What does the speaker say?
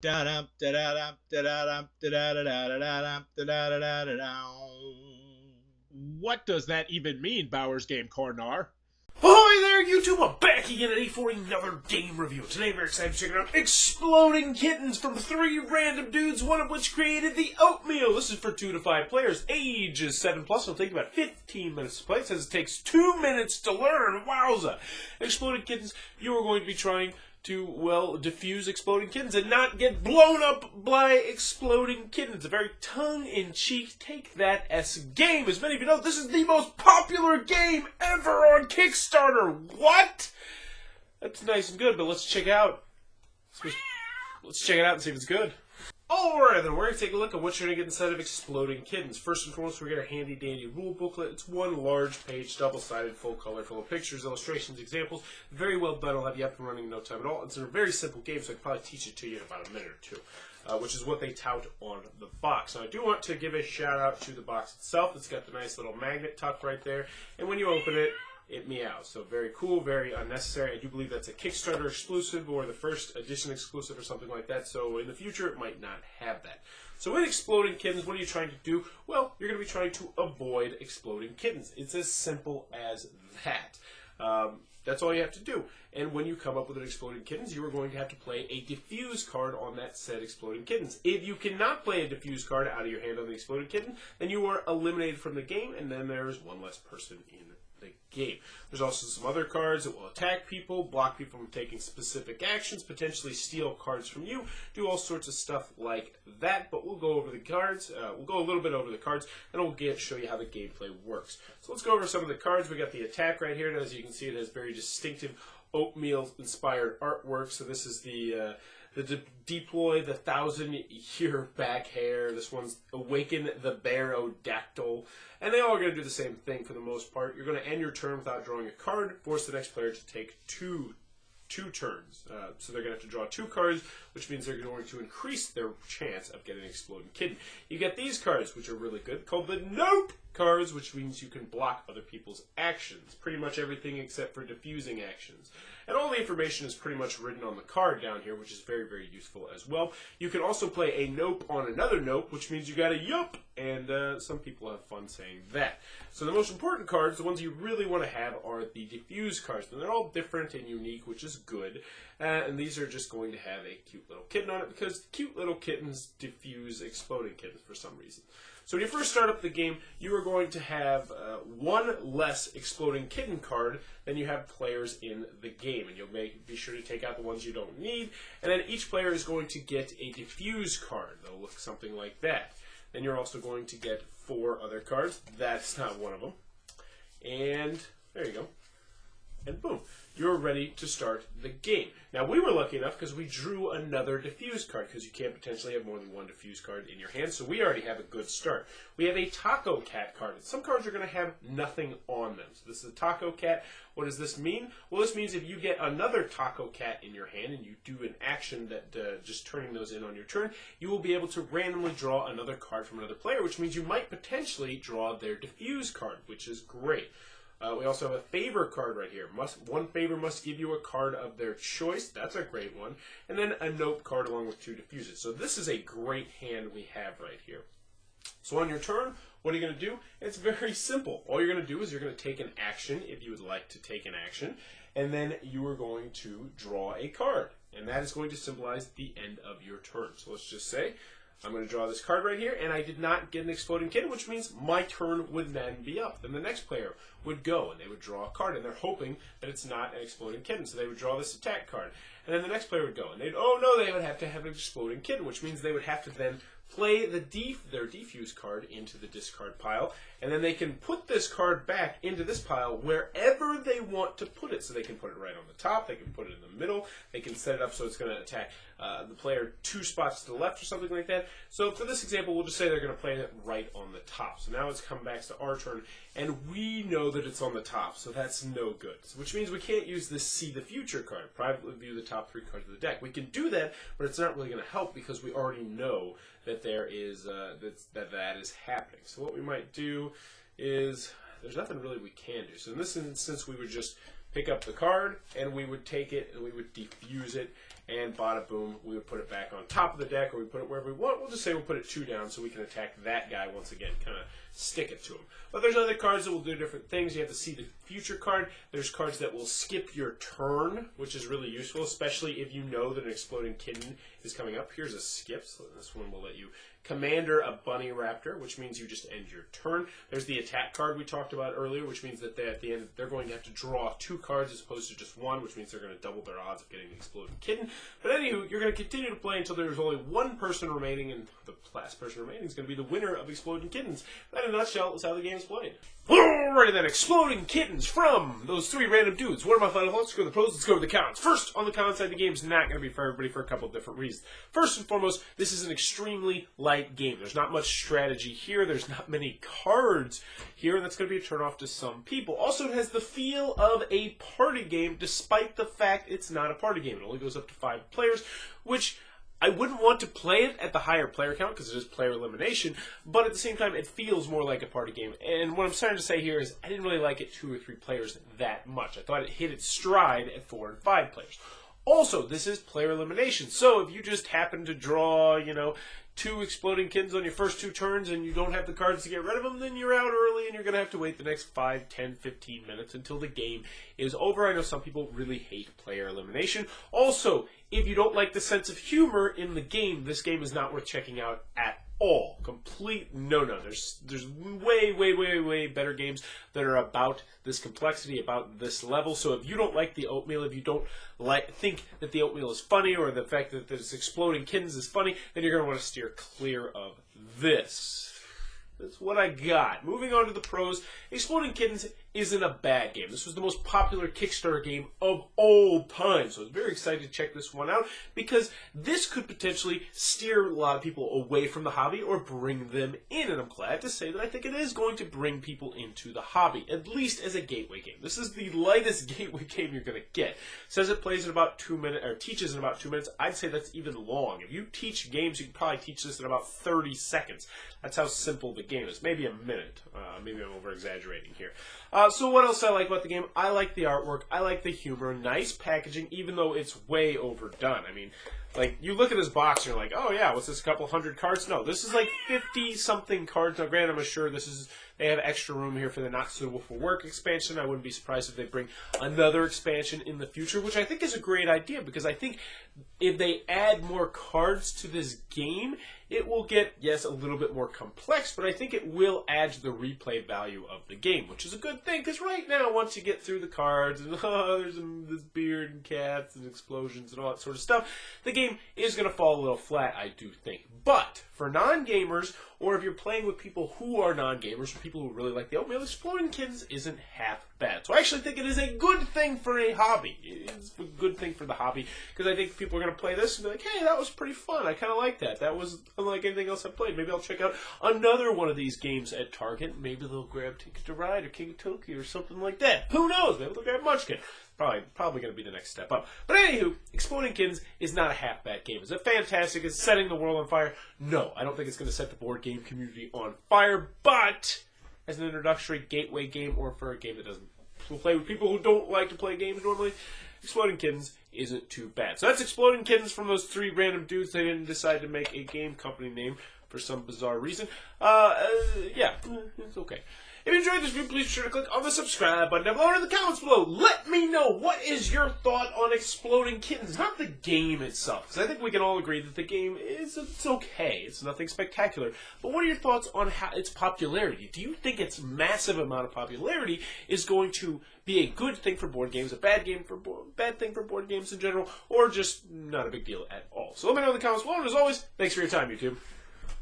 Da-dum, da-da-dum, da-da-dum, da-da-da-da-da-dum, da-da-da-da-da-dum. What does that even mean, Bowers Game Corner? Ahoy there, YouTube! I'm back again today for another game review. Today we're excited to check out Exploding Kittens from three random dudes, one of which created the oatmeal. This is for 2 to 5 players, ages 7 plus. It'll take about 15 minutes to play. It says it takes 2 minutes to learn. Wowza! Exploding Kittens, you are going to be trying to, well, defuse exploding kittens and not get blown up by exploding kittens. A very tongue-in-cheek take-that-S game. As many of you know, this is the most popular game ever on Kickstarter. What? That's nice and good, but let's check out. Let's check it out and see if it's good. Alright, then we're going to take a look at what you're going to get inside of Exploding Kittens. First and foremost, we get our handy-dandy rule booklet. It's one large page, double-sided, full color, full of pictures, illustrations, examples. Very well done. It'll have you up and running in no time at all. It's a very simple game, so I can probably teach it to you in about a minute or two, which is what they tout on the box. Now, I do want to give a shout-out to the box itself. It's got the nice little magnet tuck right there, and when you open it, it meows. So very cool, very unnecessary. I do believe that's a Kickstarter exclusive or the first edition exclusive or something like that. So in the future, it might not have that. So in Exploding Kittens, what are you trying to do? Well, you're going to be trying to avoid exploding kittens. It's as simple as that. That's all you have to do. And when you come up with an Exploding Kittens, you are going to have to play a diffuse card on that said Exploding Kittens. If you cannot play a diffuse card out of your hand on the Exploding Kitten, then you are eliminated from the game, and then there is one less person in the game. There's also some other cards that will attack people, block people from taking specific actions, potentially steal cards from you, do all sorts of stuff like that, but we'll go over the cards. We'll go a little bit over the cards, and we'll show you how the gameplay works. So let's go over some of the cards. We got the attack right here, and as you can see, it has very distinctive oatmeal-inspired artwork. So this is the deploy the 1,000-year back hair. This one's awaken the Barodactyl. And they all are going to do the same thing for the most part. You're going to end your turn without drawing a card, force the next player to take two turns. So they're going to have to draw 2 cards, which means they're going to increase their chance of getting an exploding kitten. You get these cards, which are really good, called the Nope cards, which means you can block other people's actions. Pretty much everything except for diffusing actions. And all the information is pretty much written on the card down here, which is very, very useful as well. You can also play a Nope on another Nope, which means you got a Yup, and some people have fun saying that. So the most important cards, the ones you really want to have, are the diffuse cards. And they're all different and unique, which is good. And these are just going to have a cute little kitten on it, because cute little kittens diffuse exploding kittens for some reason. So when you first start up the game, you are going to have one less exploding kitten card than you have players in the game. And you'll be sure to take out the ones you don't need. And then each player is going to get a diffuse card. They'll look something like that. Then you're also going to get 4 other cards. That's not one of them. And there you go. And boom, you're ready to start the game. Now, we were lucky enough because we drew another diffuse card, because you can't potentially have more than 1 diffuse card in your hand, so we already have a good start. We have a Taco Cat card, and some cards are going to have nothing on them. So this is a Taco Cat. What does this mean? Well, this means if you get another Taco Cat in your hand and you do an action that just turning those in on your turn, you will be able to randomly draw another card from another player, which means you might potentially draw their diffuse card, which is great. We also have a favor card right here. One favor must give you a card of their choice. That's a great one. And then a Nope card along with 2 diffuses. So this is a great hand we have right here. So on your turn, what are you going to do? It's very simple. All you're going to do is you're going to take an action if you would like to take an action. And then you are going to draw a card. And that is going to symbolize the end of your turn. So let's just say I'm going to draw this card right here, and I did not get an exploding kitten, which means my turn would then be up. Then the next player would go, and they would draw a card, and they're hoping that it's not an exploding kitten, so they would draw this attack card. And then the next player would go, and they would have to have an exploding kitten, which means they would have to then play their defuse card into the discard pile, and then they can put this card back into this pile wherever they want to put it. So they can put it right on the top, they can put it in the middle, they can set it up so it's going to attack the player 2 spots to the left or something like that. So for this example, we'll just say they're going to play it right on the top. So now it's come back to our turn, and we know that it's on the top, so that's no good. So which means we can't use this See the Future card, privately view the top 3 cards of the deck. We can do that, but it's not really going to help because we already know that there is that is happening. So what we might do is there's nothing really we can do. So in this instance, we would just pick up the card, and we would take it and we would defuse it, and bada boom, we would put it back on top of the deck, or we put it wherever we want. We'll just say we'll put it 2 down so we can attack that guy once again, kind of stick it to him. But there's other cards that will do different things. You have to see the future card. There's cards that will skip your turn, which is really useful, especially if you know that an Exploding Kitten is coming up. Here's a skip, so this one will let you commander a bunny raptor, which means you just end your turn. There's the attack card we talked about earlier, which means that at the end they're going to have to draw 2 cards as opposed to just 1, which means they're going to double their odds of getting the Exploding Kitten. But anywho, you're going to continue to play until there's only 1 person remaining, and the last person remaining is going to be the winner of Exploding Kittens. That, in a nutshell, is how the game is played. Alrighty then, Exploding Kittens from those 3 random dudes. What are my final thoughts? Let's go to the pros, let's go to the cons. First, on the con side, the game's not going to be for everybody for a couple of different reasons. First and foremost, this is an extremely light game. There's not much strategy here. There's not many cards here, and that's going to be a turnoff to some people. Also, it has the feel of a party game, despite the fact it's not a party game. It only goes up to 5 players, which I wouldn't want to play it at the higher player count because it is player elimination, but at the same time, it feels more like a party game. And what I'm trying to say here is I didn't really like it 2 or 3 players that much. I thought it hit its stride at 4 and 5 players. Also, this is player elimination, so if you just happen to draw, 2 Exploding Kittens on your first 2 turns and you don't have the cards to get rid of them, then you're out early and you're going to have to wait the next 5, 10, 15 minutes until the game is over. I know some people really hate player elimination. Also, if you don't like the sense of humor in the game, this game is not worth checking out at all. Complete no-no. There's way better games that are about this complexity, about this level. So if you don't like the oatmeal, if you don't think that the oatmeal is funny, or the fact that this Exploding Kittens is funny, then you're going to want to steer clear of this. That's what I got. Moving on to the pros, Exploding Kittens isn't a bad game. This was the most popular Kickstarter game of all time, so I was very excited to check this one out because this could potentially steer a lot of people away from the hobby or bring them in, and I'm glad to say that I think it is going to bring people into the hobby, at least as a gateway game. This is the lightest gateway game you're going to get. It says it plays in about 2 minutes, or teaches in about 2 minutes. I'd say that's even long. If you teach games, you can probably teach this in about 30 seconds. That's how simple the game is. Maybe a minute. Maybe I'm over-exaggerating here. So what else I like about the game? I like the artwork. I like the humor. Nice packaging, even though it's way overdone. I mean, like, you look at this box and you're like, oh yeah, what's this, a couple hundred cards? No, this is like 50-something cards. Now, granted, I'm sure they have extra room here for the Not Suitable for Work expansion. I wouldn't be surprised if they bring another expansion in the future, which I think is a great idea, because I think if they add more cards to this game, it will get, yes, a little bit more complex, but I think it will add to the replay value of the game, which is a good thing, because right now, once you get through the cards, and there's this beard and cats and explosions and all that sort of stuff, the game is going to fall a little flat, I do think. But for non-gamers, or if you're playing with people who are non-gamers, or people who really like the oatmeal, Exploding Kittens isn't half bad. So I actually think it is a good thing for a hobby. It's a good thing for the hobby, because I think people are going to play this and be like, hey, that was pretty fun. I kind of like that. That was unlike anything else I've played. Maybe I'll check out another one of these games at Target. Maybe they'll grab Ticket to Ride or King of Tokyo or something like that. Who knows? Maybe they'll grab Munchkin. Probably going to be the next step up. But anywho, Exploding Kittens is not a half-bad game. Is it fantastic? Is it setting the world on fire? No, I don't think it's going to set the board game community on fire, but as an introductory gateway game, or for a game that doesn't play with people who don't like to play games normally, Exploding Kittens isn't too bad. So that's Exploding Kittens from those 3 random dudes. They didn't decide to make a game company name for some bizarre reason. Yeah, it's okay. If you enjoyed this video, please be sure to click on the subscribe button down below, or in the comments below. Let me know, what is your thought on Exploding Kittens? Not the game itself, because I think we can all agree that the game it's okay. It's nothing spectacular. But what are your thoughts on its popularity? Do you think its massive amount of popularity is going to be a good thing for board games, a bad thing for board games in general, or just not a big deal at all? So let me know in the comments below, and as always, thanks for your time, YouTube.